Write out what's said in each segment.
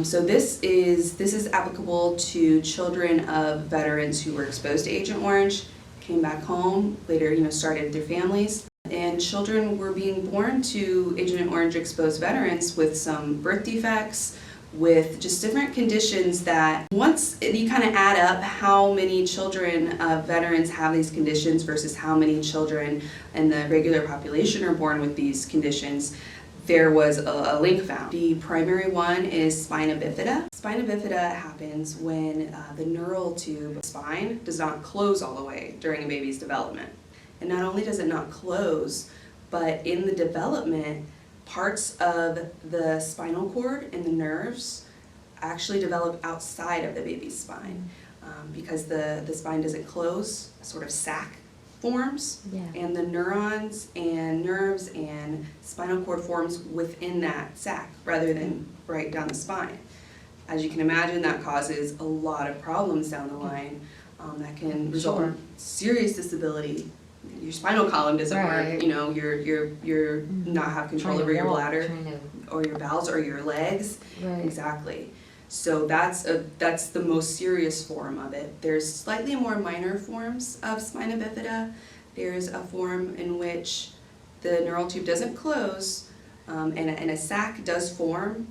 So this is applicable to children of veterans who were exposed to Agent Orange, came back home, later started their families. And children were being born to Agent Orange exposed veterans with some birth defects, with just different conditions that once you kind of add up how many children of veterans have these conditions versus how many children in the regular population are born with these conditions, there was a link found. The primary one is spina bifida. Spina bifida happens when the neural tube spine does not close all the way during a baby's development. And not only does it not close, but in the development, parts of the spinal cord and the nerves actually develop outside of the baby's spine. Because the spine doesn't close, a sort of sac forms, and the neurons and nerves and spinal cord forms within that sac rather than right down the spine. As you can imagine, that causes a lot of problems down the line that can result in serious disability. Your spinal column doesn't work, you're not have control over your bladder or your bowels or your legs. Exactly. So that's the most serious form of it. There's slightly more minor forms of spina bifida. There's a form in which the neural tube doesn't close and a sac does form,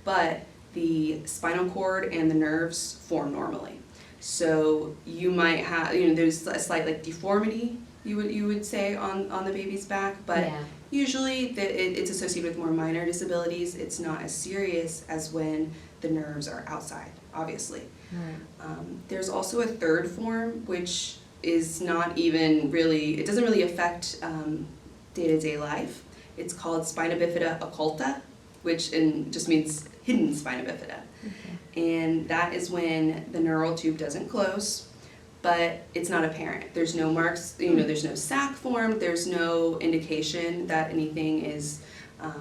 but the spinal cord and the nerves form normally. So you might have, there's a slight deformity you would say on the baby's back, but usually it's associated with more minor disabilities. It's not as serious as when the nerves are outside, obviously. There's also a third form, which is not even really, it doesn't really affect day-to-day life. It's called spina bifida occulta, which just means hidden spina bifida. And that is when the neural tube doesn't close, but it's not apparent. There's no marks, there's no sac formed, there's no indication that anything is,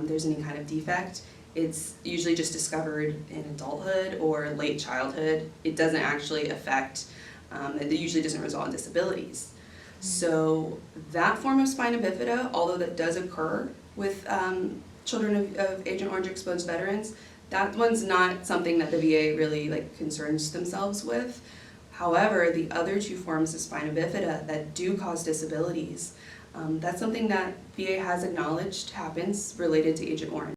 there's any kind of defect. It's usually just discovered in adulthood or late childhood. It doesn't actually affect, it usually doesn't result in disabilities. So that form of spina bifida, although that does occur with children of Agent Orange exposed veterans, that one's not something that the VA really concerns themselves with. However, the other two forms of spina bifida that do cause disabilities, that's something that VA has acknowledged happens related to Agent Orange.